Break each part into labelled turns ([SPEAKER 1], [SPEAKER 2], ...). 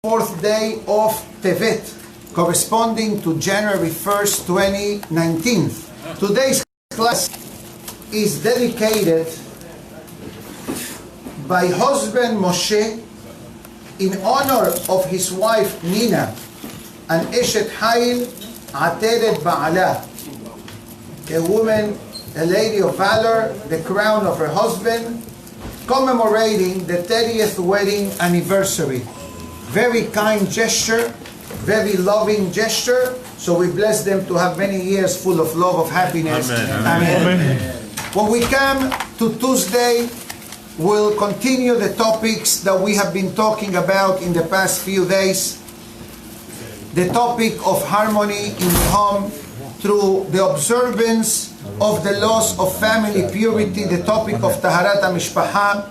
[SPEAKER 1] 4th day of Tevet, corresponding to January 1st, 2019. Today's class is dedicated by husband Moshe in honor of his wife Nina and Eshet Hayil Ateret Ba'ala, a woman, a lady of valor, the crown of her husband, commemorating the 30th wedding anniversary. Very kind gesture, very loving gesture. So we bless them to have many years full of love, of happiness. Amen. Amen. When we come to Tuesday, we'll continue the topics that we have been talking about in the past few days. The topic of harmony in the home through the observance of the laws of family purity, the topic of Taharat HaMishpacha.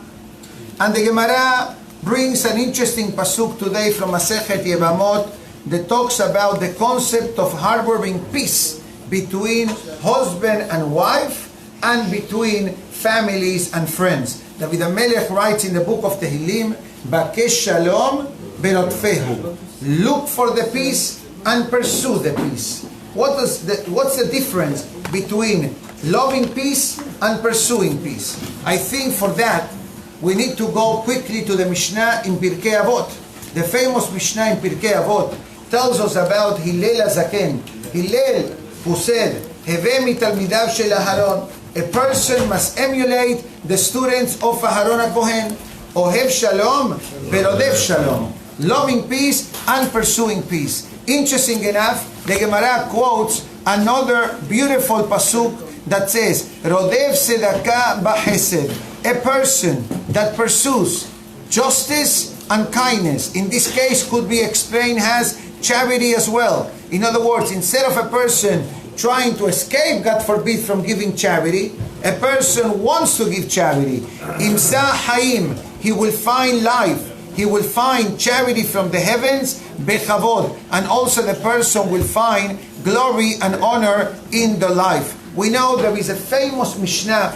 [SPEAKER 1] And the Gemara brings an interesting pasuk today from Masechet Yevamot that talks about the concept of harboring peace between husband and wife and between families and friends. David HaMelech writes in the book of Tehillim, Bakesh Shalom Berotfehu. Look for the peace and pursue the peace. What's the difference between loving peace and pursuing peace? I think for that we need to go quickly to the Mishnah in Pirkei Avot. The famous Mishnah in Pirkei Avot tells us about Hillel HaZaken. Hillel, who said, Heve mitalmidav shel Aharon, a person must emulate the students of Aharon HaKohen. Ohev shalom, verodev shalom. Loving peace and pursuing peace. Interesting enough, the Gemara quotes another beautiful pasuk that says, Rodev tzedakah b'chesed. A person that pursues justice and kindness, in this case could be explained as charity as well. In other words, instead of a person trying to escape, God forbid, from giving charity, a person wants to give charity. Imsa Haim, he will find life. He will find charity from the heavens, bechavod, and also the person will find glory and honor in the life. We know there is a famous Mishnah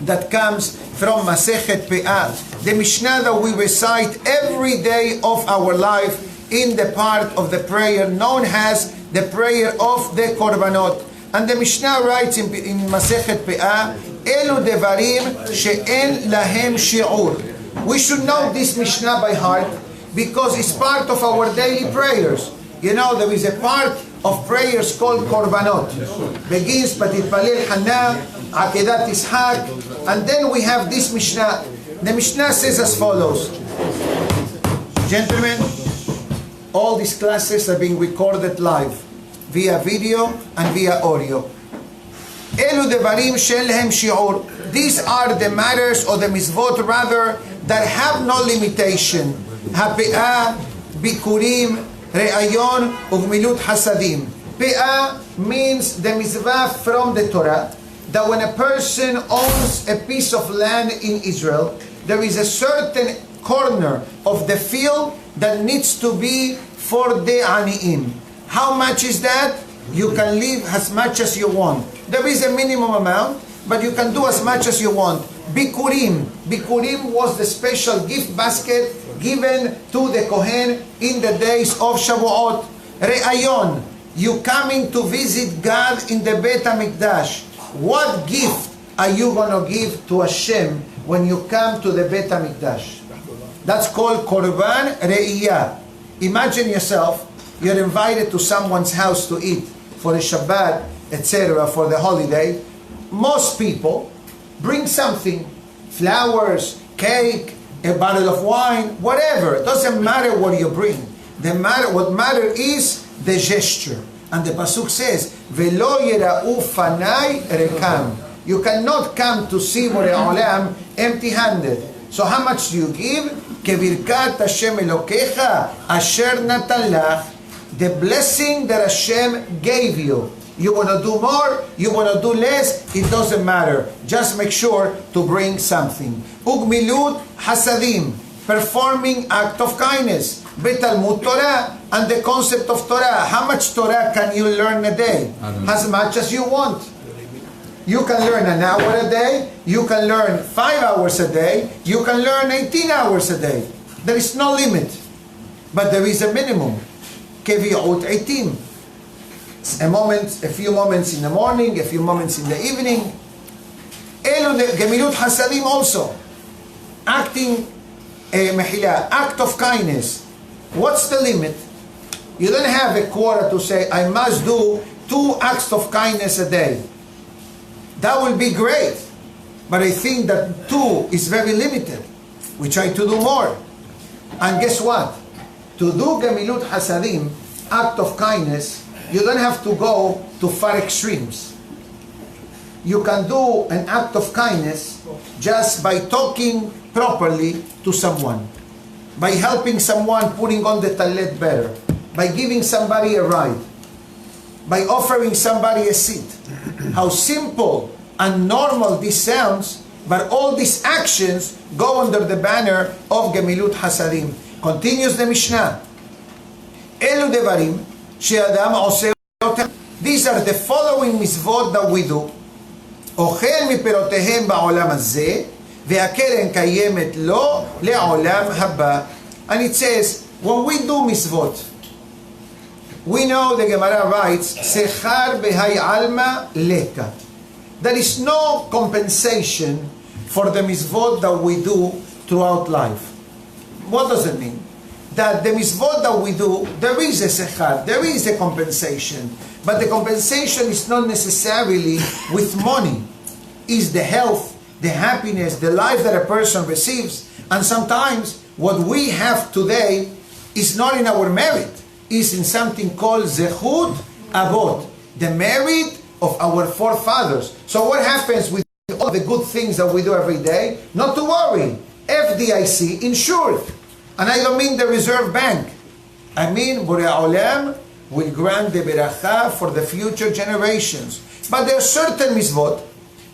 [SPEAKER 1] that comes from Masechet Pe'ah, the Mishnah that we recite every day of our life in the part of the prayer known as the prayer of the Korbanot. And the Mishnah writes in Masechet Pe'ah, Elu devarim she'en lahem shi'ur. We should know this Mishnah by heart because it's part of our daily prayers. You know, there is a part of prayers called Korbanot. Begins Patitpalel Hannah, Akedat Ishaq, and then we have this Mishnah. The Mishnah says as follows. Gentlemen, all these classes are being recorded live via video and via audio. Elu devarim shel lehem shi'ur. These are the matters or the mitzvot rather that have no limitation. Ha'pe'ah, bikurim, re'ayon, ugmilut hasadim. Pe'ah means the mitzvah from the Torah that when a person owns a piece of land in Israel, there is a certain corner of the field that needs to be for the ani'im. How much is that? You can live as much as you want. There is a minimum amount, but you can do as much as you want. Bikurim. Bikurim was the special gift basket given to the Kohen in the days of Shavuot. Re'ayon. You coming to visit God in the Beit HaMikdash. What gift are you going to give to Hashem when you come to the Beit HaMikdash? That's called Korban Re'iyah. Imagine yourself, you're invited to someone's house to eat for a Shabbat, etc., for the holiday. Most people bring something, flowers, cake, a bottle of wine, whatever. It doesn't matter what you bring. What matters is the gesture. And the pasuk says, "Velo yera'u fanai rekam." You cannot come to see Borei Olam empty-handed. So how much do you give? Kevirkat Hashem Elokecha asher natan lach. The blessing that Hashem gave you. You want to do more, you want to do less, it doesn't matter. Just make sure to bring something. Ugmilut hasadim, performing act of kindness. Betalmud Torah, and the concept of Torah. How much Torah can you learn a day? As much as you want. You can learn an hour a day, you can learn 5 hours a day, you can learn 18 hours a day. There is no limit. but there is a minimum. Kevi'ut eitim. A few moments in the morning, a few moments in the evening. Elu gemilut hasadim also. Acting mehila, act of kindness. What's the limit? You don't have a quota to say, I must do 2 acts of kindness a day. That will be great. But I think that 2 is very limited. We try to do more. And guess what? To do gemilut hasadim, act of kindness, you don't have to go to far extremes. You can do an act of kindness just by talking properly to someone, by helping someone putting on the talit better, by giving somebody a ride, by offering somebody a seat. How simple and normal this sounds, but all these actions go under the banner of Gemilut Hasadim. Continues the Mishnah. Elu devarim she'adam oseh otem. These are the following mitzvot that we do. Ochel miperotehem ba'olam hazeh, ve'akeren kayemet lo le'olam haba. And it says, when we do mitzvot, we know the Gemara writes, Sechar behai alma leka. There is no compensation for the mitzvot that we do throughout life. What does it mean? That the mitzvot that we do, there is a sechar, there is a compensation. But the compensation is not necessarily with money. It's the health, the happiness, the life that a person receives. And sometimes what we have today is not in our merit. Is in something called zechut avot, the merit of our forefathers. So what happens with all the good things that we do every day? Not to worry. FDIC insured. And I don't mean the Reserve Bank. I mean Borei Olam will grant the beracha for the future generations. But there are certain mitzvot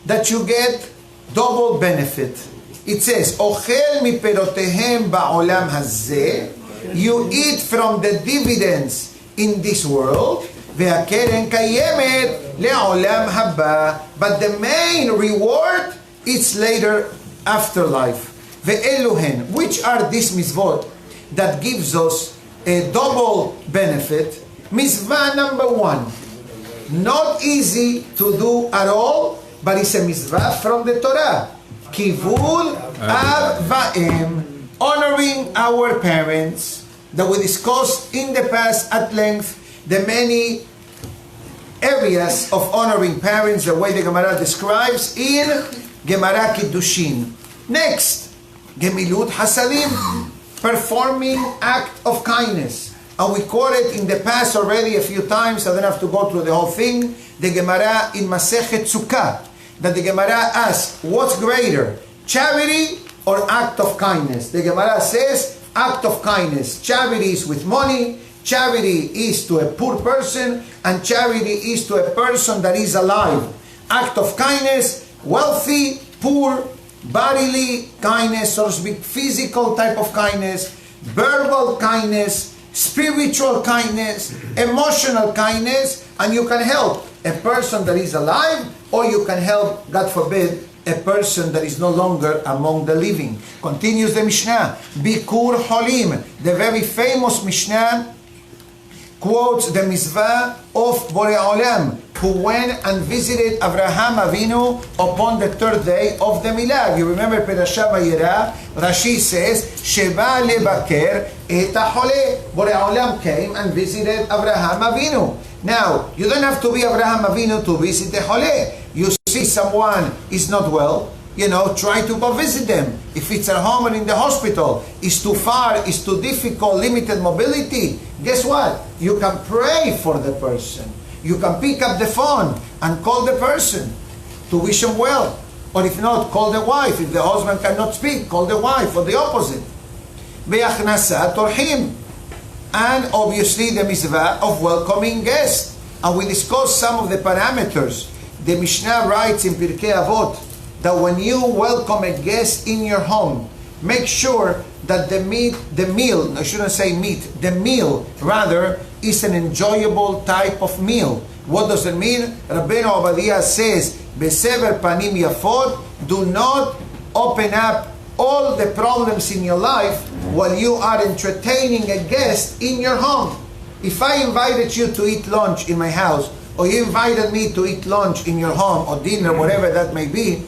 [SPEAKER 1] that you get double benefit. It says, Ochel miperotehem ba'olam hazeh. You eat from the dividends in this world, ve'akeren kayemet le'olam haba. But the main reward is later afterlife. Ve'eluhen, which are these mitzvot that gives us a double benefit? Mitzvah number 1, not easy to do at all, but it's a mitzvah from the Torah. Kivul av va'em. Honoring our parents, that we discussed in the past at length the many areas of honoring parents, the way the Gemara describes in Gemara Kiddushin. Next, Gemilut Hasadim, performing act of kindness. And we quoted in the past already a few times, I don't have to go through the whole thing, the Gemara in Masechet Sukkah, that the Gemara asks, what's greater, charity or act of kindness? The Gemara says, act of kindness. Charity is with money, charity is to a poor person, and charity is to a person that is alive. Act of kindness, wealthy, poor, bodily kindness, so to speak, physical type of kindness, verbal kindness, spiritual kindness, emotional kindness, and you can help a person that is alive, or you can help, God forbid, a person that is no longer among the living. Continues the Mishnah. Bikur Holim, the very famous Mishnah, quotes the mitzvah of Borei Olam, who went and visited Avraham Avinu upon the 3rd day of the Milag. You remember Perashat Vayera, Rashi says, Sheba lebaker et ha'chole. Borei Olam came and visited Avraham Avinu. Now, you don't have to be Avraham Avinu to visit the Chole. You see someone is not well, try to go visit them. If it's at home or in the hospital, it's too far, it's too difficult, limited mobility, guess what? You can pray for the person. You can pick up the phone and call the person to wish him well. Or if not, call the wife. If the husband cannot speak, call the wife, or the opposite. Be'achnasat torhim. And obviously the mitzvah of welcoming guests. And we discussed some of the parameters. The Mishnah writes in Pirkei Avot that when you welcome a guest in your home, make sure that the meal, I shouldn't say meat, the meal rather, is an enjoyable type of meal. What does it mean? Rabbeinu Obadiah says, Besever panim yafot, do not open up all the problems in your life while you are entertaining a guest in your home. If I invited you to eat lunch in my house, or you invited me to eat lunch in your home, or dinner, whatever that may be,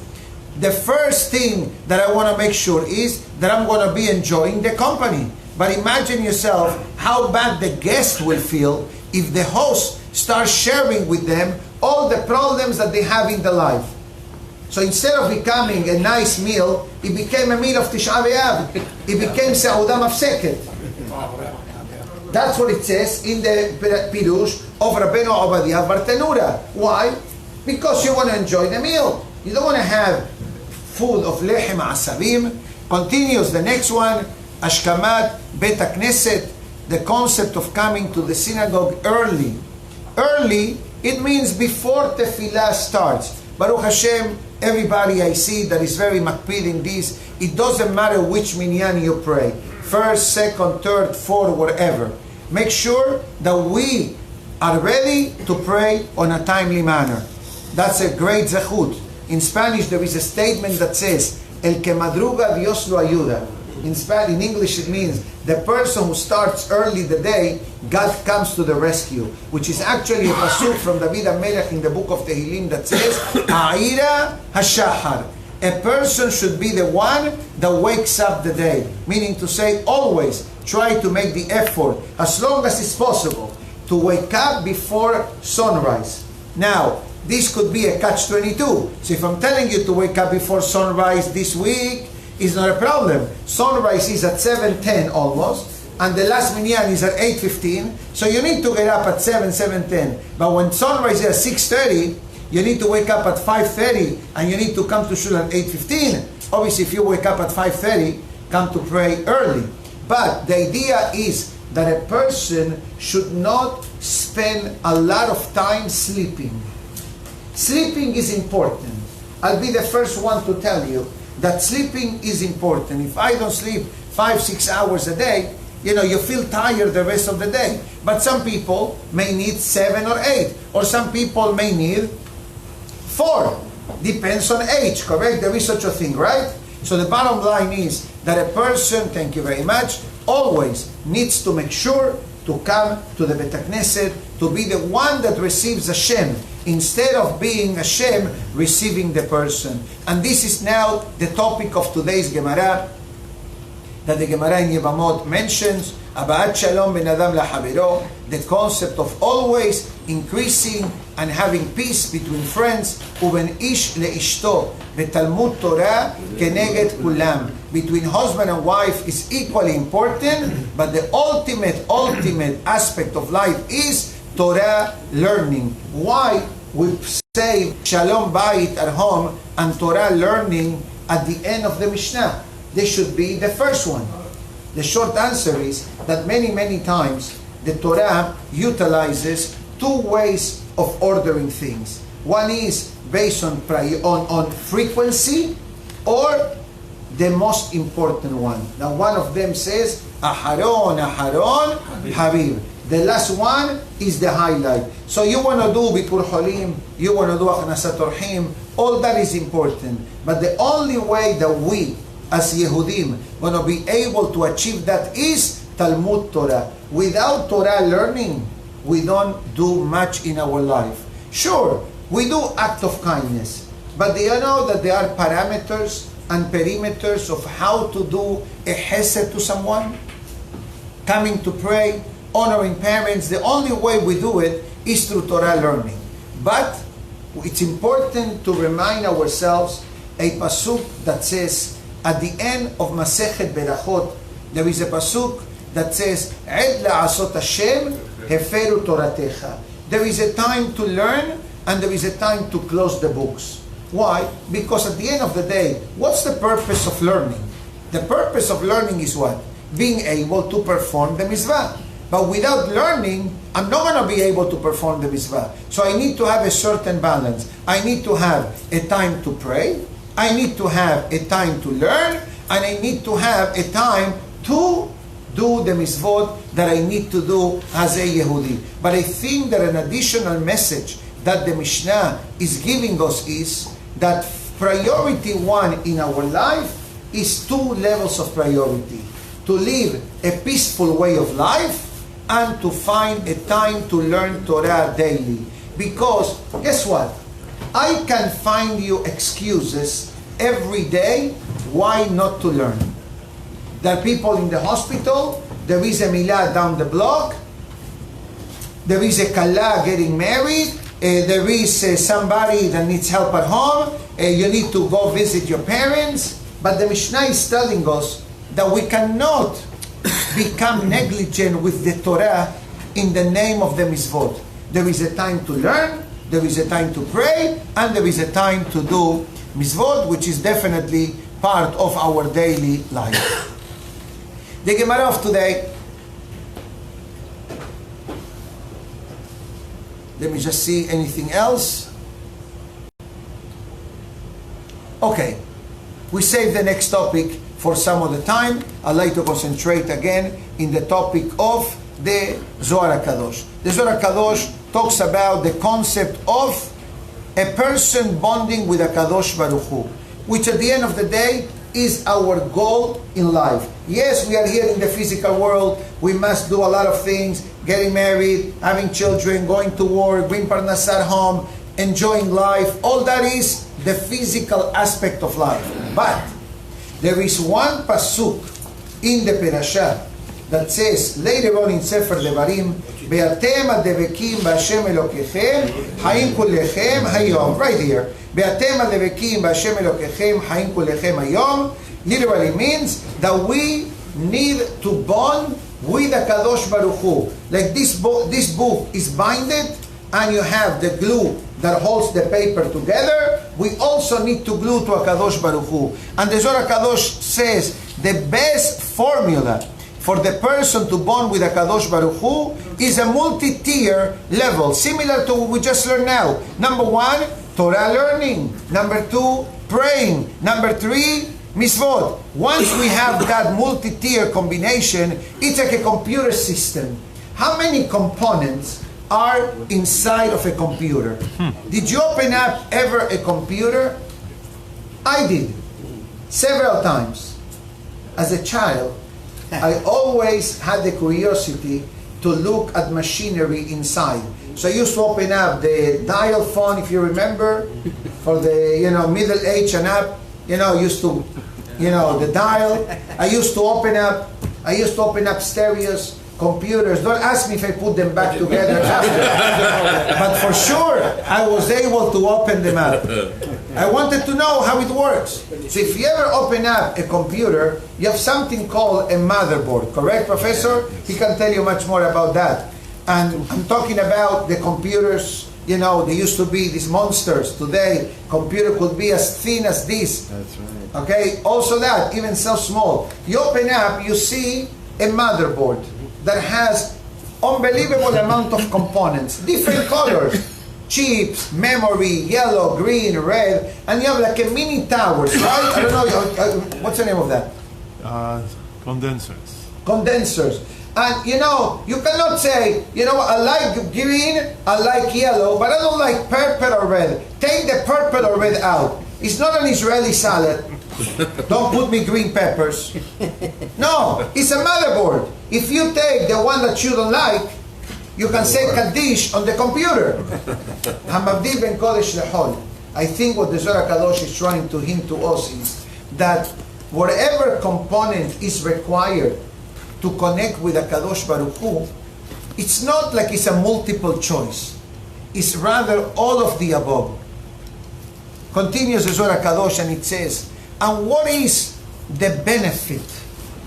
[SPEAKER 1] the first thing that I want to make sure is that I'm going to be enjoying the company. But imagine yourself how bad the guest will feel if the host starts sharing with them all the problems that they have in their life. So instead of becoming a nice meal, it became a meal of Tisha B'Av. It became Sa'udah Mafseket. That's what it says in the Pirush of Rabbeinu Obadiah Bartenura. Why? Because you want to enjoy the meal. You don't want to have food of lechem asabim. Continues the next one, Ashkamat Bet HaKnesset, the concept of coming to the synagogue early. Early, it means before Tefillah starts. Baruch Hashem, everybody I see that is very makpid in this, it doesn't matter which minyan you pray. First, second, third, fourth, whatever. Make sure that we are ready to pray on a timely manner. That's a great zechut. In Spanish, there is a statement that says, El que madruga Dios lo ayuda. In English, it means the person who starts early the day, God comes to the rescue. Which is actually a pasuk from David HaMelech in the book of Tehillim that says, Ha'ira hashahar. A person should be the one that wakes up the day. Meaning to say, always try to make the effort, as long as it's possible, to wake up before sunrise. Now, this could be a catch-22. So if I'm telling you to wake up before sunrise this week, it's not a problem. Sunrise is at 7:10 almost, and the last minyan is at 8:15. So you need to get up at 7:10. But when sunrise is at 6:30, you need to wake up at 5:30, and you need to come to shul at 8:15. Obviously, if you wake up at 5:30, come to pray early. But the idea is that a person should not spend a lot of time sleeping. Sleeping is important. I'll be the first one to tell you that sleeping is important. If I don't sleep 5-6 hours a day, you feel tired the rest of the day. But some people may need 7 or 8, or some people may need 4. Depends on age, correct? There is such a thing, right? So the bottom line is that a person, thank you very much, always needs to make sure to come to the Bet HaKnesset, to be the one that receives Hashem, instead of being Hashem receiving the person. And this is now the topic of today's Gemara, that the Gemara in Yevamot mentions, Aba'at Shalom Ben Adam LaHavero, the concept of always increasing and having peace between friends, Uben Ish LeIshto, Betalmud Torah Keneged Kulam. Between husband and wife is equally important, but the ultimate aspect of life is Torah learning. Why we say Shalom Bayit at home and Torah learning at the end of the Mishnah? They should be the first one. The short answer is that many times the Torah utilizes 2 ways of ordering things. One is based on frequency, or the most important one. Now one of them says, Aharon, Habib. The last one is the highlight. So you want to do Bikur Holim, you want to do Achnasat Orhim, all that is important. But the only way that we, as Yehudim, going to be able to achieve that is Talmud Torah. Without Torah learning, we don't do much in our life. Sure, we do act of kindness, but do you know that there are parameters and perimeters of how to do a chesed to someone? Coming to pray, honoring parents, the only way we do it is through Torah learning. But it's important to remind ourselves a pasuk that says, at the end of Masechet Berachot, there is a pasuk that says, Ed la'asot Hashem heferu toratecha. There is a time to learn, and there is a time to close the books. Why? Because at the end of the day, what's the purpose of learning? The purpose of learning is what? Being able to perform the mitzvah. But without learning, I'm not going to be able to perform the mitzvah. So I need to have a certain balance. I need to have a time to pray, I need to have a time to learn, and I need to have a time to do the mitzvot that I need to do as a Yehudi. But I think that an additional message that the Mishnah is giving us is that priority 1 in our life is 2 levels of priority. to live a peaceful way of life and to find a time to learn Torah daily. Because, guess what? I can find you excuses every day why not to learn. There are people in the hospital, there is a milah down the block, there is a kala getting married, there is somebody that needs help at home, you need to go visit your parents. But the Mishnah is telling us that we cannot become negligent with the Torah in the name of the mitzvot. There is a time to learn, there is a time to pray, and there is a time to do mitzvot, which is definitely part of our daily life. The Gemara of today, let me just see anything else. Okay, we save the next topic for some other time. I'd like to concentrate again in the topic of the Zohar HaKadosh. The Zohar HaKadosh talks about the concept of a person bonding with HaKadosh Baruch Hu, which at the end of the day is our goal in life. Yes, we are here in the physical world. We must do a lot of things, getting married, having children, going to work, bring parnassah at home, enjoying life. All that is the physical aspect of life. But there is one pasuk in the parasha that says later on in Sefer Devarim, "Ve'atem adevekim b'Hashem Elokechem hayim kulechem hayom." Right here, "Ve'atem adevekim b'Hashem Elokechem hayim kulechem hayom," literally means that we need to bond with the Kadosh Baruch Hu. Like this book is binded, and you have the glue that holds the paper together. We also need to glue to HaKadosh Baruch Hu. And the Zohar HaKadosh says the best formula for the person to bond with HaKadosh Baruch Hu is a multi-tier level, similar to what we just learned now. Number 1, Torah learning. Number 2, praying. Number 3, mitzvot. Once we have that multi-tier combination, it's like a computer system. How many components are inside of a computer? Did you open up ever a computer? I did, several times. As a child, I always had the curiosity to look at machinery inside. So I used to open up the dial phone, if you remember, for the middle age and up. Used to, the dial. I used to open up stereos, computers. Don't ask me if I put them back together after. But for sure, I was able to open them up. I wanted to know how it works. So if you ever open up a computer, you have something called a motherboard, correct, Professor? He can tell you much more about that. And I'm talking about the computers, they used to be these monsters. Today, computer could be as thin as this.
[SPEAKER 2] That's right.
[SPEAKER 1] Okay, also that, even so small. You open up, you see a motherboard that has unbelievable amount of components, different colors, chips, memory, yellow, green, red, and you have like a mini towers, right? I don't know, what's the name of that?
[SPEAKER 2] Condensers.
[SPEAKER 1] Condensers. And you cannot say, I like green, I like yellow, but I don't like purple or red. Take the purple or red out. It's not an Israeli salad. Don't put me green peppers. No, it's a motherboard. If you take the one that you don't like, you can say Kaddish on the computer. Hamavdil ben Kodesh lehol. I think what the Zohar HaKadosh is trying to hint to us is that whatever component is required to connect with HaKadosh Baruch Hu, it's not like it's a multiple choice. It's rather all of the above. Continues the Zohar HaKadosh and it says, and what is the benefit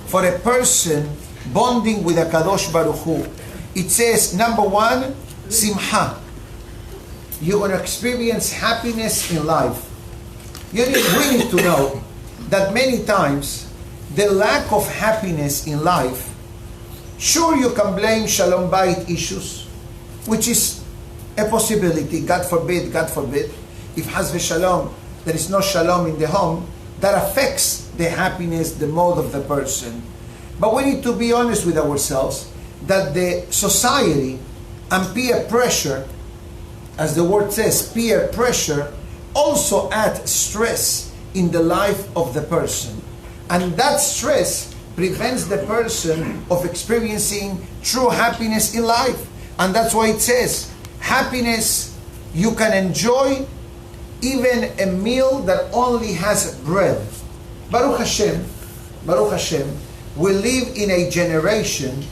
[SPEAKER 1] for a person bonding with HaKadosh Baruch Hu? It says, number 1, simcha. You're going to experience happiness in life. We need to know that many times the lack of happiness in life, sure you can blame Shalom Bayit issues, which is a possibility, God forbid, if Haz v'Shalom, there is no Shalom in the home, that affects the happiness, the mode of the person. But we need to be honest with ourselves that the society and peer pressure, as the word says, peer pressure, also add stress in the life of the person. And that stress prevents the person of experiencing true happiness in life. And that's why it says, happiness, you can enjoy even a meal that only has bread. Baruch Hashem, we live in a generation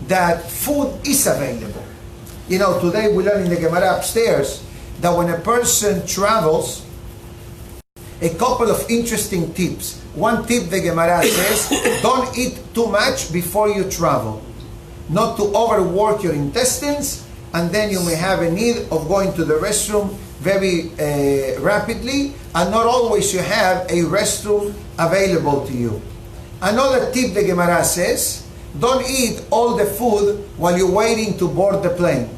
[SPEAKER 1] that food is available. You know, today we learn in the Gemara upstairs that when a person travels, a couple of interesting tips. One tip the Gemara says, don't eat too much before you travel. Not to overwork your intestines, and then you may have a need of going to the restroom very rapidly, and not always you have a restroom available to you. Another tip the Gemara says, don't eat all the food while you're waiting to board the plane.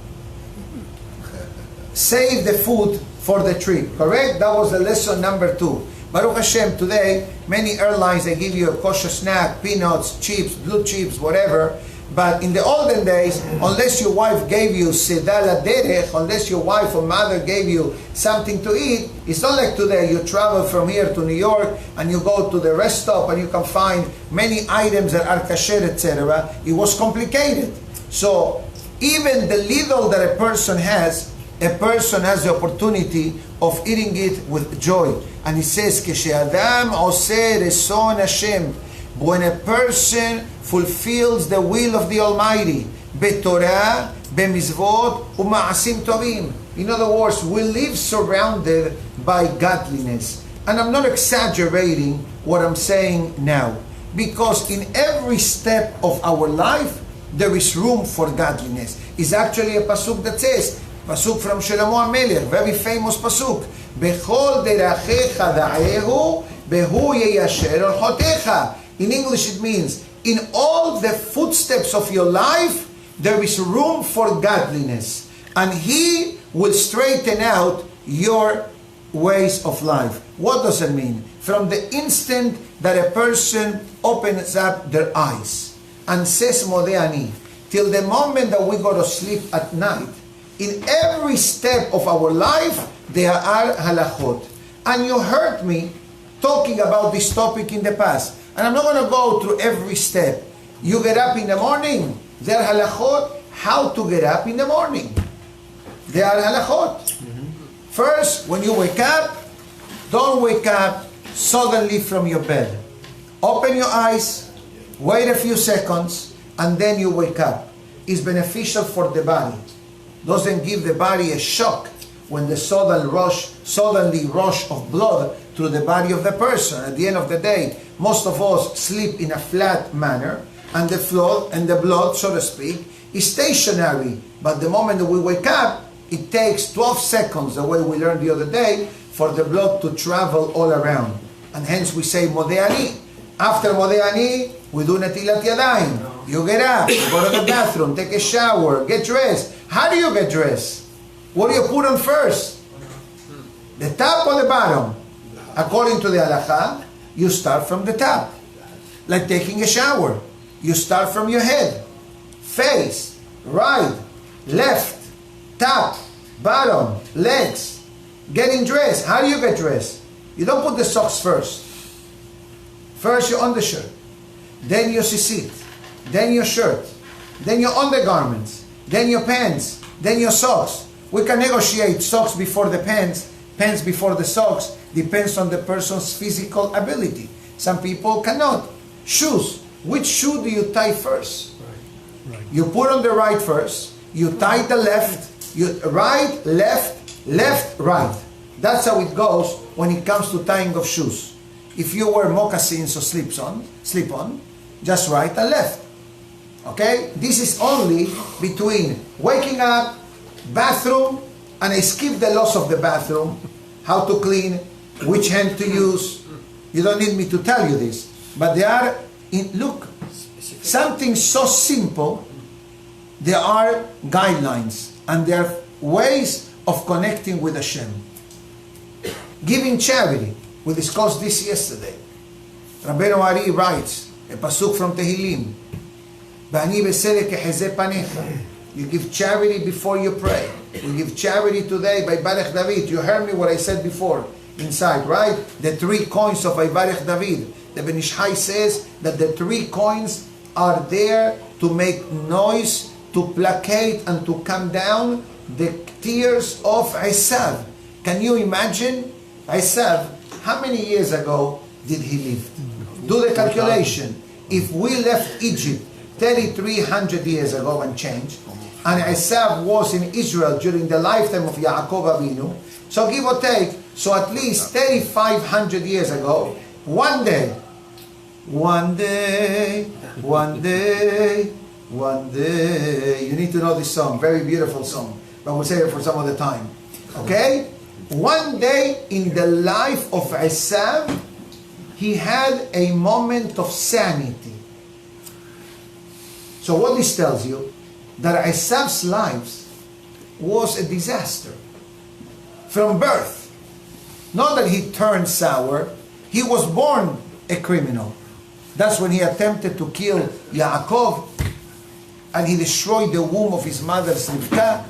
[SPEAKER 1] Save the food for the trip, correct? That was the lesson number 2. Baruch Hashem, today, many airlines, they give you a kosher snack, peanuts, chips, blue chips, whatever. But in the olden days, unless your wife gave you sedala derech, unless your wife or mother gave you something to eat, it's not like today. You travel from here to New York and you go to the rest stop and you can find many items that are kasher, etc. It was complicated. So even the little that a person has the opportunity of eating it with joy. And it says, "Keshe'adam oseh reson Hashem," when a person fulfills the will of the Almighty, betorah, bemizvot, uma'asim tovim. In other words, we live surrounded by godliness. And I'm not exaggerating what I'm saying now, because in every step of our life, there is room for godliness. It's actually a pasuk that says, pasuk from Shlomo HaMelech, very famous pasuk, Bechol derachecha da'ehu, behu yeyasher orchotecha. In English it means, in all the footsteps of your life, there is room for godliness. And He will straighten out your ways of life. What does it mean? From the instant that a person opens up their eyes and says Modeani, till the moment that we go to sleep at night, in every step of our life, there are halachot. And you heard me talking about this topic in the past. And I'm not going to go through every step. You get up in the morning, there are halachot, how to get up in the morning. There are halachot. First, when you wake up, don't wake up suddenly from your bed. Open your eyes, wait a few seconds, and then you wake up. It's beneficial for the body. Doesn't give the body a shock when the suddenly rush of blood through the body of the person. At the end of the day, most of us sleep in a flat manner, and the blood, so to speak, is stationary. But the moment that we wake up, it takes 12 seconds, the way we learned the other day, for the blood to travel all around. And hence we say Modeani. After Modeani, we do Netilat Yadayim. You get up, you go to the bathroom, take a shower, get dressed. How do you get dressed? What do you put on first? The top or the bottom? According to the halakha, you start from the top. Like taking a shower. You start from your head. Face, right, left, top, bottom, legs. Getting dressed. How do you get dressed? You don't put the socks first. First your undershirt. Then your sissit. Then your shirt. Then your undergarments. Then your pants. Then your socks. We can negotiate socks before the pants, pants before the socks. Depends on the person's physical ability. Some people cannot. Shoes. Which shoe do you tie first? Right. You put on the right first. You tie the left. You right, left, left, right. That's how it goes when it comes to tying of shoes. If you wear moccasins or slip-on, just right and left. Okay? This is only between waking up, bathroom, and I skip the laws of the bathroom, how to clean, which hand to use. You don't need me to tell you this. But they are, look, something so simple, there are guidelines and there are ways of connecting with Hashem. Giving charity. We discussed this yesterday. Rabbi Ari writes, a pasuk from Tehillim, you give charity before you pray. We give charity today by Barech David. You heard me what I said before inside, right? The 3 coins of Barech David. The Ben Ish Chai says that the 3 coins are there to make noise, to placate and to calm down the tears of Esav. Can you imagine? Esav, how many years ago did he live? Do the calculation. If we left Egypt 3,300 years ago and change, and Esav was in Israel during the lifetime of Yaakov Avinu, so give or take, so at least 3,500 years ago, one day, you need to know this song, very beautiful song, but we'll say it for some other time. Okay? One day in the life of Esav, he had a moment of sanity. So what this tells you, that Esav's life was a disaster. From birth. Not that he turned sour, he was born a criminal. That's when he attempted to kill Yaakov, and he destroyed the womb of his mother Rivka,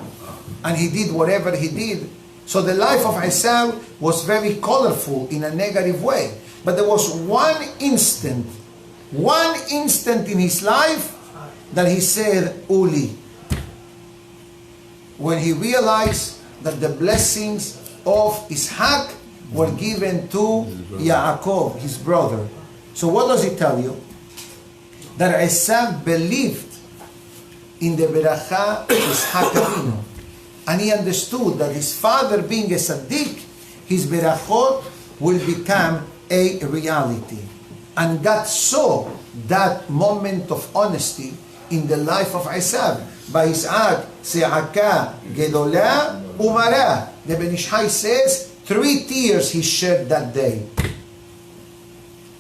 [SPEAKER 1] and he did whatever he did. So the life of Esav was very colorful in a negative way. But there was one instant in his life that he said, Uli. When he realized that the blessings of Ishaq were given to Yaakov, his brother. So what does it tell you? That Esav believed in the beracha of Ishaq Avinu. And he understood that his father being a tzaddik, his berachot will become a reality. And God saw that moment of honesty in the life of Esav. By Isaac, Se'aka, Gedolah, Umara. The Ben Ish Chai says, 3 tears he shed that day.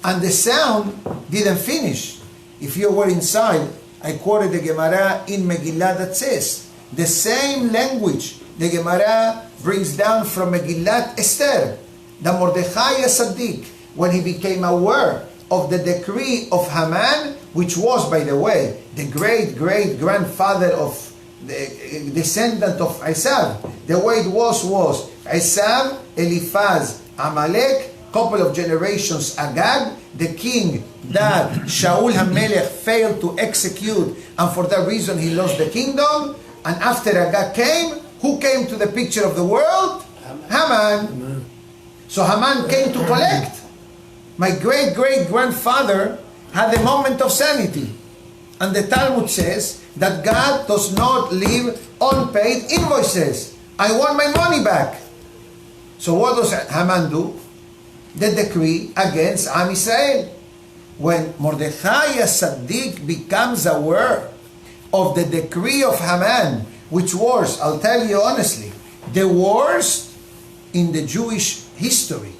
[SPEAKER 1] And the sound didn't finish. If you were inside, I quoted the Gemara in Megillah that says, the same language the Gemara brings down from Megillat Esther. The Mordechai Tzaddik, when he became aware of the decree of Haman, which was, by the way, the great-great-grandfather of the descendant of Esav. The way it was Esav, Eliphaz, Amalek, couple of generations Agag, the king that Shaul HaMelech failed to execute, and for that reason he lost the kingdom. And after Agag came, who came to the picture of the world? Haman. So Haman came to collect. My great-great-grandfather had a moment of sanity. And the Talmud says that God does not leave unpaid invoices. I want my money back. So what does Haman do? The decree against Am Israel. When Mordechai Tzaddik becomes aware of the decree of Haman, which was, I'll tell you honestly, the worst in the Jewish history.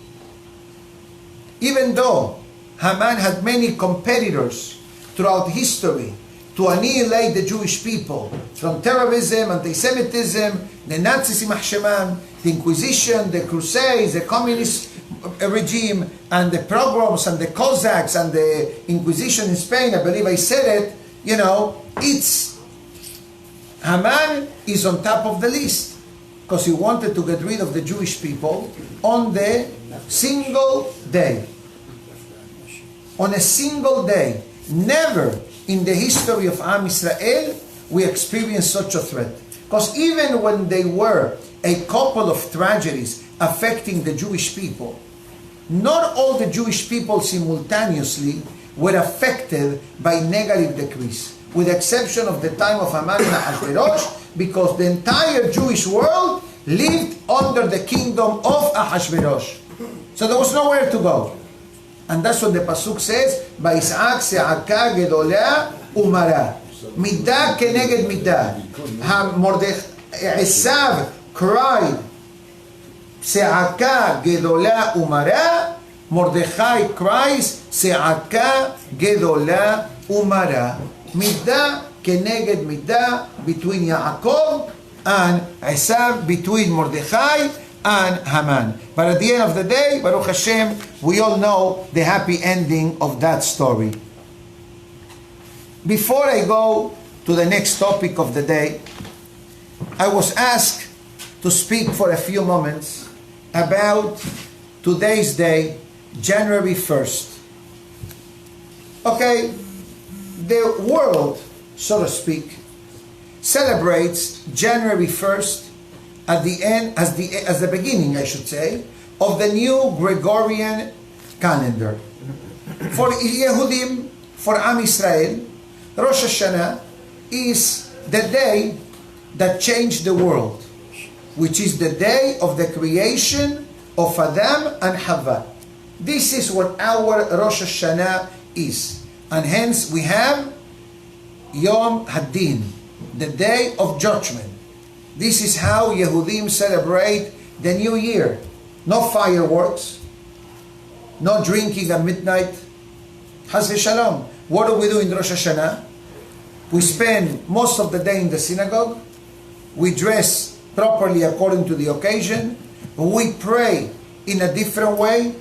[SPEAKER 1] Even though Haman had many competitors throughout history to annihilate the Jewish people, from terrorism, anti-Semitism, the Nazis, the Inquisition, the Crusades, the communist regime, and the pogroms, and the Cossacks, and the Inquisition in Spain. I believe I said it. You know, Haman is on top of the list because he wanted to get rid of the Jewish people on the single day. On a single day. Never in the history of Am Israel we experienced such a threat. Because even when there were a couple of tragedies affecting the Jewish people, not all the Jewish people simultaneously were affected by negative decrees, with the exception of the time of Haman and Ahasuerus, because the entire Jewish world lived under the kingdom of Ahasuerus. So there was nowhere to go. And that's what the Pasuk says, Isaac, Se'aka, Gedolah, Umara. Midah keneged midah. Esav cried, Se'aka, Gedolah, Umara. Mordechai cries, Se'aka, Gedolah, Umara. Midah keneged midah, between Yaakov and Esav, between Mordechai and Haman. But at the end of the day, Baruch Hashem, we all know the happy ending of that story. Before I go to the next topic of the day, I was asked to speak for a few moments about today's day, January 1st. Okay, the world, so to speak, celebrates January 1st at the end, as the beginning, I should say, of the new Gregorian calendar. For Yehudim, for Am Israel, Rosh Hashanah is the day that changed the world, which is the day of the creation of Adam and Hava. This is what our Rosh Hashanah is. And hence we have Yom Haddin, the day of judgment. This is how Yehudim celebrate the new year. No fireworks, no drinking at midnight. Chas v'shalom. What do we do in Rosh Hashanah? We spend most of the day in the synagogue. We dress properly according to the occasion. We pray in a different way.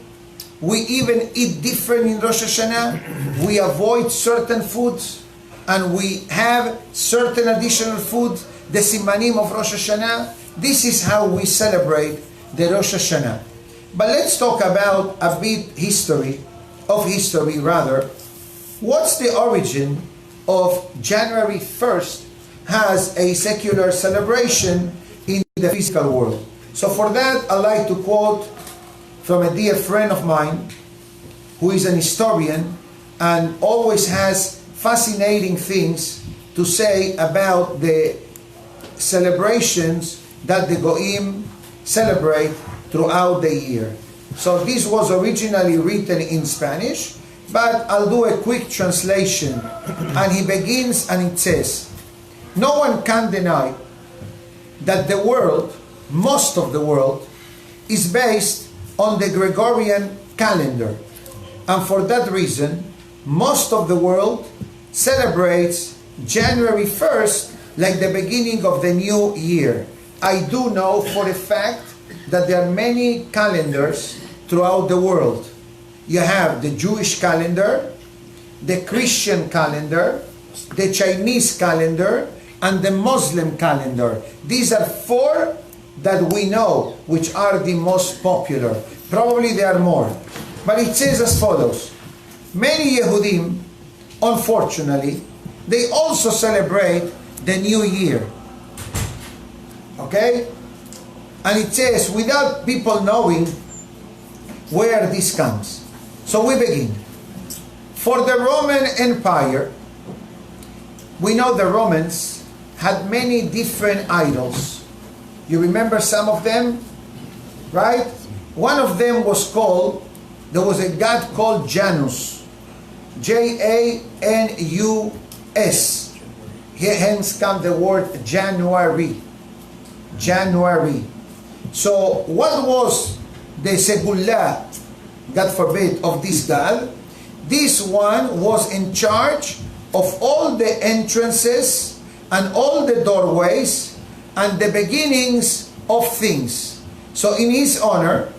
[SPEAKER 1] We even eat different in Rosh Hashanah. We avoid certain foods and we have certain additional food, the simanim of Rosh Hashanah. This is how we celebrate the Rosh Hashanah. But let's talk about a bit history. What's the origin of January 1st has a secular celebration in the physical world? So for that, I like to quote from a dear friend of mine who is an historian and always has fascinating things to say about the celebrations that the Goim celebrate throughout the year. So this was originally written in Spanish, but I'll do a quick translation. And he begins and it says, "No one can deny that the world, most of the world, is based on the Gregorian calendar. And for that reason, most of the world celebrates January 1st like the beginning of the new year. I do know for a fact that there are many calendars throughout the world. You have the Jewish calendar, the Christian calendar, the Chinese calendar, and the Muslim calendar. These are four that we know which are the most popular. Probably there are more. But it says as follows. Many Yehudim, unfortunately, they also celebrate the new year. Okay? And it says, without people knowing where this comes. So we begin. For the Roman Empire, we know the Romans had many different idols. You remember some of them? Right? One of them was called, there was a god called Janus. Janus. Hence comes the word January. January. So what was the segullah, God forbid, of this god? This one was in charge of all the entrances and all the doorways and the beginnings of things. So in his honor,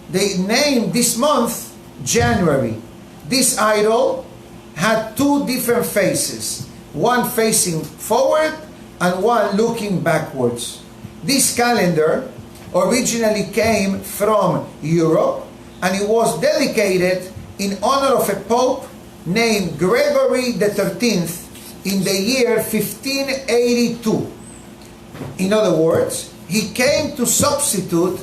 [SPEAKER 1] they named this month January. This idol had two different faces, one facing forward and one looking backwards. This calendar originally came from Europe and it was dedicated in honor of a pope named Gregory XIII in the year 1582. In other words, he came to substitute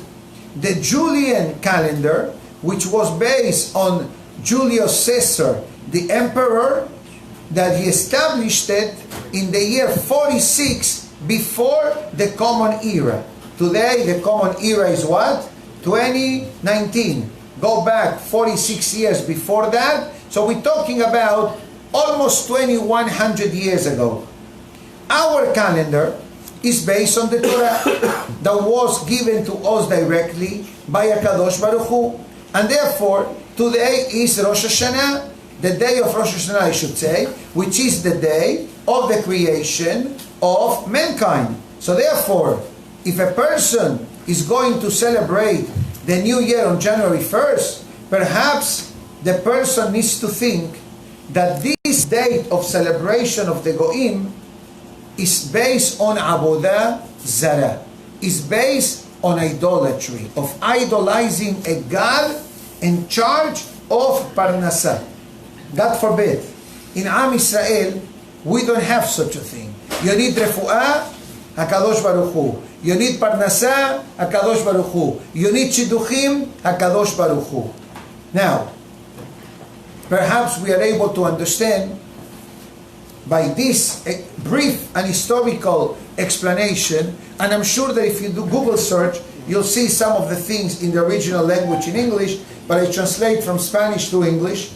[SPEAKER 1] the Julian calendar, which was based on Julius Caesar, the emperor, that he established it in the year 46 before the Common Era. Today, the Common Era is what? 2019. Go back 46 years before that. So we're talking about almost 2100 years ago. Our calendar is based on the Torah that was given to us directly by HaKadosh Baruch Hu. And therefore, today is Rosh Hashanah, the day of Rosh Hashanah, I should say, which is the day of the creation of mankind. So therefore, if a person is going to celebrate the new year on January 1st, perhaps the person needs to think that this date of celebration of the Goim is based on Avodah Zarah, is based on idolatry, of idolizing a God in charge of Parnasah. God forbid, in Am Israel, we don't have such a thing. You need refuah, HaKadosh Baruch Hu. You need parnasah, HaKadosh Baruch Hu. You need shidduchim, HaKadosh Baruch Hu. Now, perhaps we are able to understand by this brief and historical explanation, and I'm sure that if you do Google search, you'll see some of the things in the original language in English, but I translate from Spanish to English,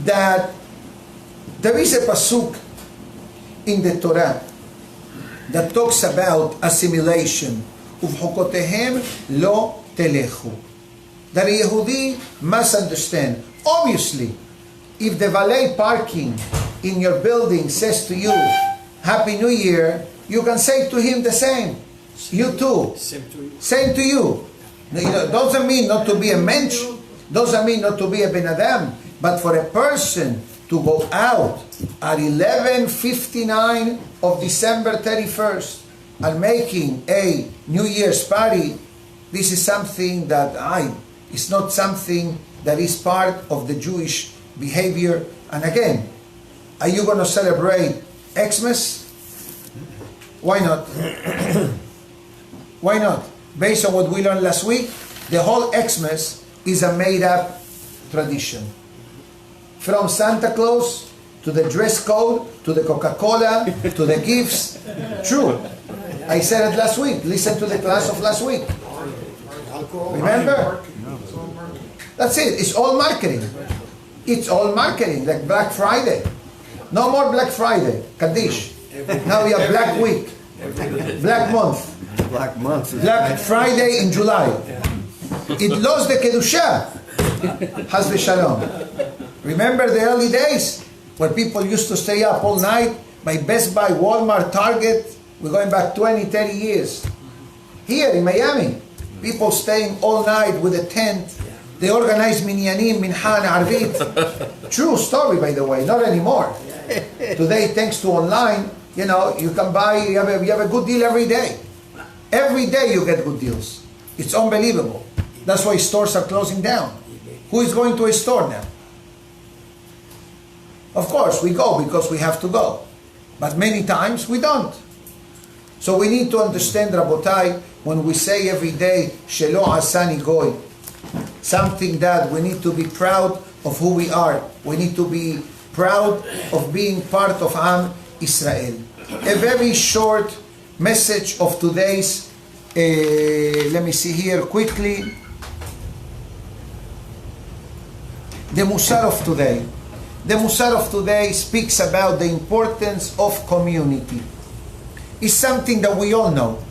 [SPEAKER 1] that there is a pasuk in the Torah that talks about assimilation. Uvchokotehem lo telechu. That a Yehudi must understand. Obviously, if the valet parking in your building says to you, Happy New Year, you can say to him the same. You too. Same to you. Doesn't mean not to be a mensch. Doesn't mean not to be a ben adam. But for a person to go out at 11:59 of December 31st and making a New Year's party, this is something that it's not something that is part of the Jewish behavior. And again, are you going to celebrate Xmas? Why not? Why not? Based on what we learned last week, the whole Xmas is a made-up tradition. From Santa Claus to the dress code, to the Coca-Cola, to the gifts. True. I said it last week. Listen to the class of last week. Remember? That's it. It's all marketing. It's all marketing, like Black Friday. No more Black Friday. Kaddish. Now we have Black Week. Black Month. Black Friday in July. It lost the Kedusha. Has v'shalom. Remember the early days where people used to stay up all night by Best Buy, Walmart, Target? We're going back 20, 30 years. Here in Miami, people staying all night with a tent. They organize minyanim, minha, and arvit. True story, by the way, not anymore. Today, thanks to online, you can buy, you have a good deal every day. Every day you get good deals. It's unbelievable. That's why stores are closing down. Who is going to a store now? Of course, we go because we have to go. But many times we don't. So we need to understand, Rabotai, when we say every day, Shelo Asani Goy, something that we need to be proud of who we are. We need to be proud of being part of Am Israel. A very short message of today's, let me see here quickly. The Musar of today. The Musar of today speaks about the importance of community. It's something that we all know.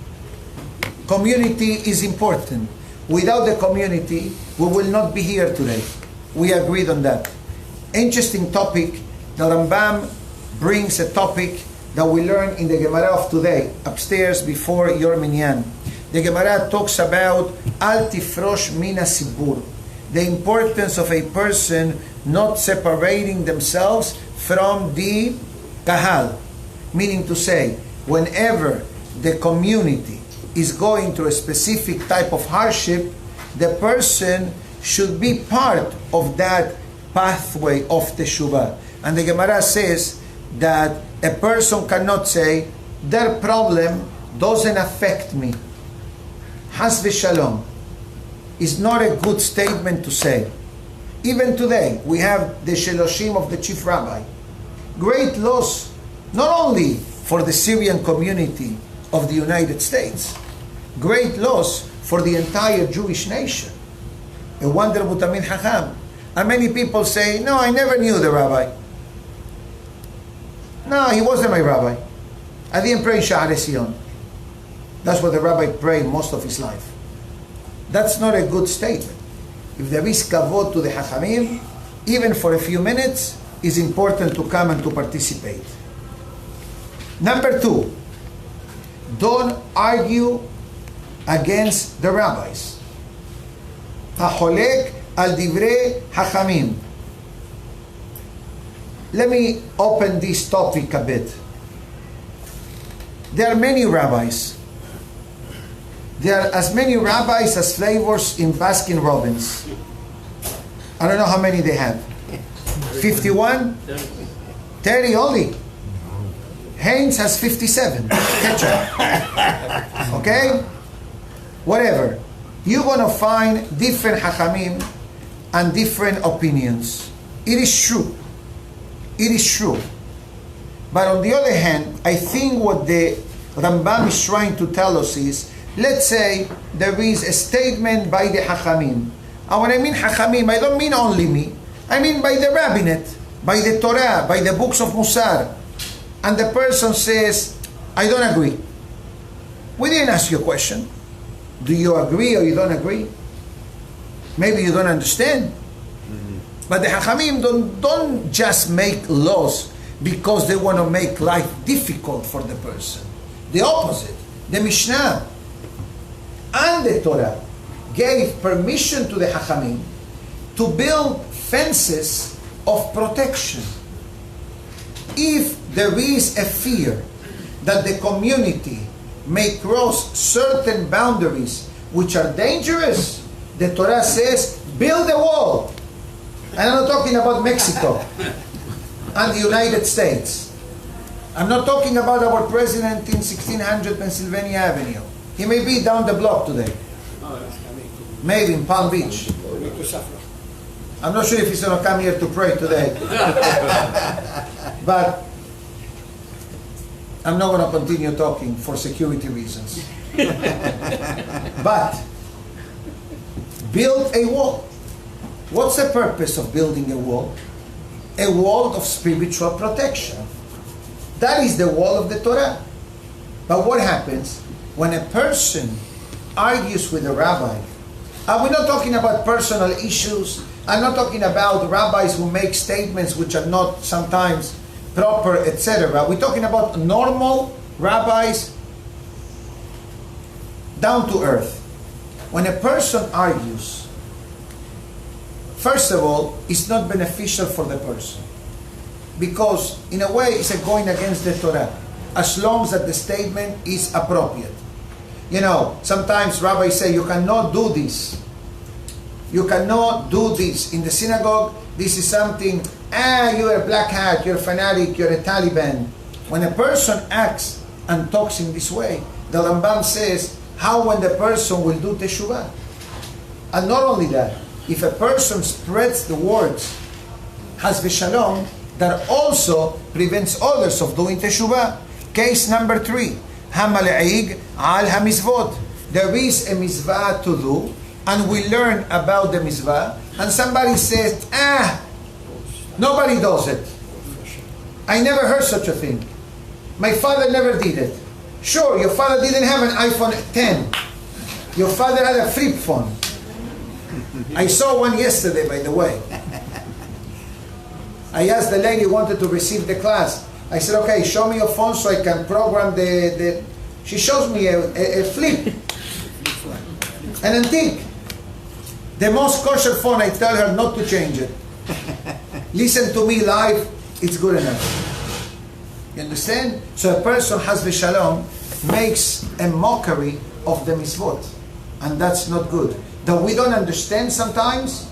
[SPEAKER 1] Community is important. Without the community, we will not be here today. We agreed on that. Interesting topic. The Rambam brings a topic that we learn in the Gemara of today, upstairs before your minyan. The Gemara talks about Al Tifrosh Mina Sibur, the importance of a person not separating themselves from the Kahal. Meaning to say, whenever the community is going through a specific type of hardship, the person should be part of that pathway of Teshuvah. And the Gemara says that a person cannot say, their problem doesn't affect me. Has v'shalom is not a good statement to say. Even today, we have the Sheloshim of the chief rabbi. Great loss, not only for the Syrian community of the United States, great loss for the entire Jewish nation. A wonder Butamin Hacham. And many people say, no, I never knew the rabbi. No, he wasn't my rabbi. I didn't pray in Sha'arei Sion. That's what the rabbi prayed most of his life. That's not a good statement. If there is kavod to the Hachamim, even for a few minutes, it's important to come and to participate. Number 2, don't argue against the rabbis. Hacholek al divrei Hachamim. Let me open this topic a bit. There are many rabbis. There are as many rabbis as flavors in Baskin Robbins. I don't know how many they have. 51? 30 only. Heinz has 57. Ketchup. Okay? Whatever. You're going to find different hachamim and different opinions. It is true. It is true. But on the other hand, I think what the Rambam is trying to tell us is, let's say there is a statement by the hachamim. And when I mean hachamim, I don't mean only me. I mean by the rabbinate, by the Torah, by the books of Musar. And the person says, I don't agree. We didn't ask you a question. Do you agree or you don't agree? Maybe you don't understand. But the hachamim don't just make laws because they want to make life difficult for the person. The opposite. The Mishnah and the Torah gave permission to the hachamim to build fences of protection. If there is a fear that the community may cross certain boundaries which are dangerous, the Torah says, build a wall. And I'm not talking about Mexico and the United States. I'm not talking about our president in 1600 Pennsylvania Avenue. He may be down the block today. Maybe in Palm Beach. I'm not sure if he's going to come here to pray today. But I'm not going to continue talking for security reasons. But build a wall. What's the purpose of building a wall? A wall of spiritual protection. That is the wall of the Torah. But what happens when a person argues with a rabbi? And we're not talking about personal issues. I'm not talking about rabbis who make statements which are not sometimes proper, etc. We're talking about normal rabbis, down to earth. When a person argues, first of all, it's not beneficial for the person. Because in a way, it's going against the Torah, as long as that the statement is appropriate. You know, sometimes rabbis say, you cannot do this. You cannot do this. In the synagogue, this is something, you're a black hat, you're a fanatic, you're a Taliban. When a person acts and talks in this way, the Rambam says, how when the person will do teshuvah? And not only that, if a person spreads the words, has v'shalom, that also prevents others of doing teshuvah. Case number 3, hamal'ig al hamizvot. There is a mitzvah to do, and we learn about the mitzvah, and somebody says, nobody does it. I never heard such a thing. My father never did it. Sure, your father didn't have an iPhone 10. Your father had a flip phone. I saw one yesterday, by the way. I asked the lady who wanted to receive the class. I said, okay, show me your phone so I can program the... She shows me a flip. An antique. The most kosher phone, I tell her not to change it. Listen to me live, it's good enough. You understand? So a person, has v'shalom, makes a mockery of the mitzvot. And that's not good. That we don't understand sometimes,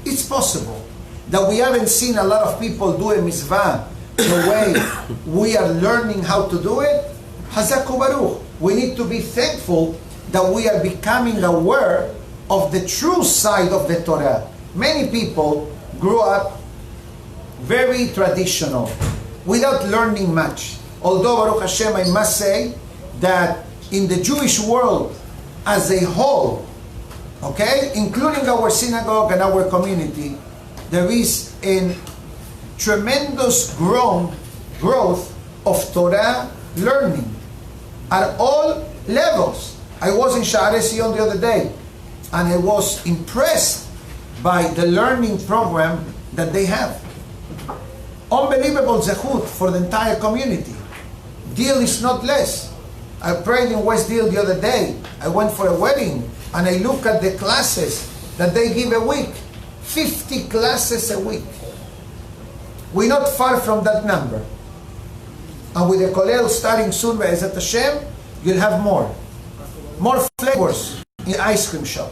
[SPEAKER 1] it's possible. That we haven't seen a lot of people do a mitzvah the way we are learning how to do it. Hazaku Baruch. We need to be thankful that we are becoming aware of the true side of the Torah. Many people grew up very traditional, without learning much. Although, Baruch Hashem, I must say that in the Jewish world as a whole, okay, including our synagogue and our community, there is a tremendous growth of Torah learning at all levels. I was in Sha'arei Zion the other day, and I was impressed by the learning program that they have. Unbelievable zechut for the entire community. Deal is not less. I prayed in West Deal the other day. I went for a wedding, and I look at the classes that they give a week. 50 classes a week. We're not far from that number. And with the Kollel starting soon, Be'ezat Hashem, you'll have more. More flavors in the ice cream shop.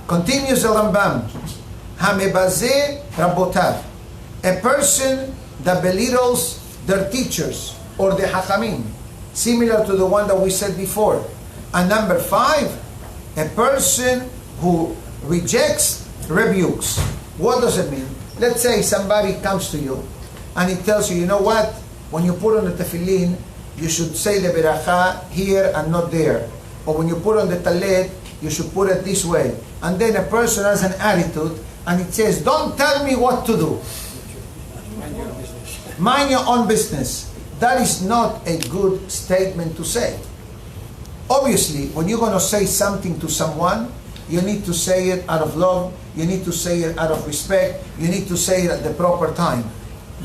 [SPEAKER 1] Continues the Rambam. המבזה רבותיו. A person that belittles their teachers or the hachamim, similar to the one that we said before. And number 5, a person who rejects rebukes. What does it mean? Let's say somebody comes to you and he tells you, you know what? When you put on the tefillin, you should say the beracha here and not there. Or when you put on the talit, you should put it this way. And then a person has an attitude and it says, don't tell me what to do. Mind your own business. That is not a good statement to say. Obviously, when you're going to say something to someone, you need to say it out of love, you need to say it out of respect, you need to say it at the proper time.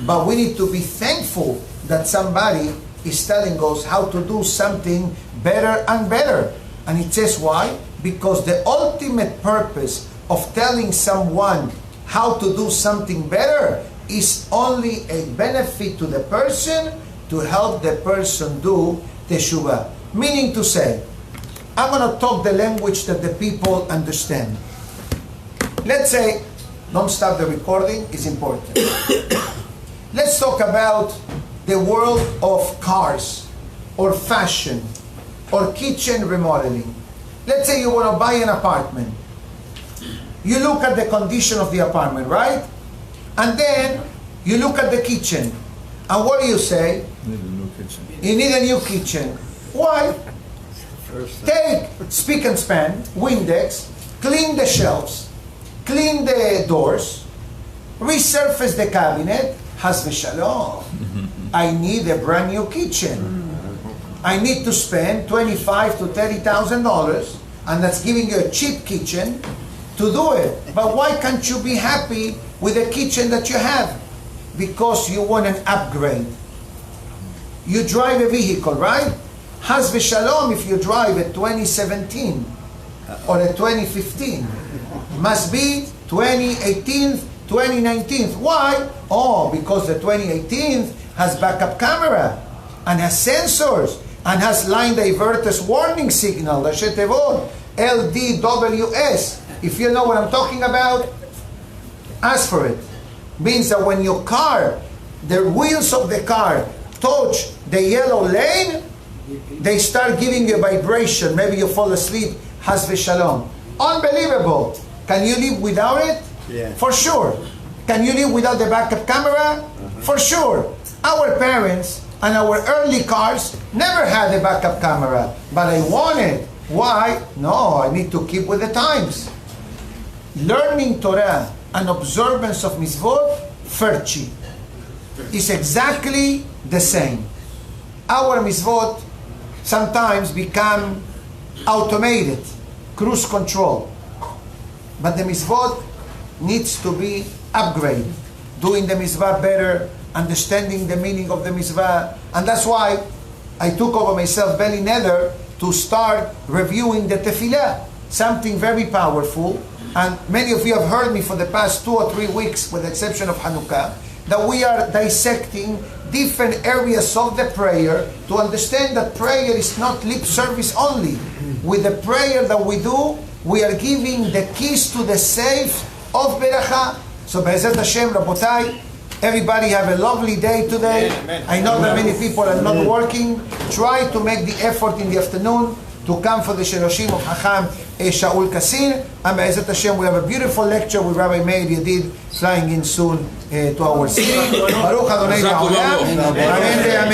[SPEAKER 1] But we need to be thankful that somebody is telling us how to do something better and better. And it says why? Because the ultimate purpose of telling someone how to do something better is only a benefit to the person, to help the person do teshuvah. Meaning to say, I'm going to talk the language that the people understand. Let's say, don't stop the recording, it's important. Let's talk about the world of cars, or fashion, or kitchen remodeling. Let's say you want to buy an apartment. You look at the condition of the apartment, right? And then you look at the kitchen. And what do you say?
[SPEAKER 2] Need a new kitchen.
[SPEAKER 1] You need a new kitchen. Why? Take spick and span, Windex, clean the shelves, clean the doors, resurface the cabinet. Has v'shalom. I need a brand new kitchen. I need to spend $25,000 to $30,000, and that's giving you a cheap kitchen to do it. But why can't you be happy with the kitchen that you have? Because you want an upgrade. You drive a vehicle, right? Has v'shalom if you drive a 2017 or a 2015. Must be 2018, 2019. Why? Oh, because the 2018 has backup camera and has sensors and has line diverters warning signal, the shetevot, LDWS. If you know what I'm talking about, ask for it. Means that when your car, the wheels of the car touch the yellow lane, they start giving you a vibration. Maybe you fall asleep. Has v'shalom. Unbelievable. Can you live without it?
[SPEAKER 3] Yeah.
[SPEAKER 1] For sure. Can you live without the backup camera? For sure. Our parents and our early cars never had a backup camera, but I want it. Why? No, I need to keep with the times. Learning Torah and observance of mitzvot, ferchi, is exactly the same. Our mitzvot sometimes become automated, cruise control. But the mitzvot needs to be upgraded, doing the mitzvah better, understanding the meaning of the mitzvah. And that's why I took over myself belly nether to start reviewing the tefillah, something very powerful. And many of you have heard me for the past 2 or 3 weeks, with the exception of Hanukkah, that we are dissecting different areas of the prayer to understand that prayer is not lip service only. With the prayer that we do, we are giving the keys to the safe of beracha. So Be'ezrat Hashem, Rabotai, everybody have a lovely day today.
[SPEAKER 3] Amen.
[SPEAKER 1] I know that many people are not working. Try to make the effort in the afternoon to come for the Shiroshim of Hacham Shaul Kasir. And Be'ezrat Hashem, we have a beautiful lecture with Rabbi Meir Yedid flying in soon to our city. Baruch Adonai Le'olam. Amen.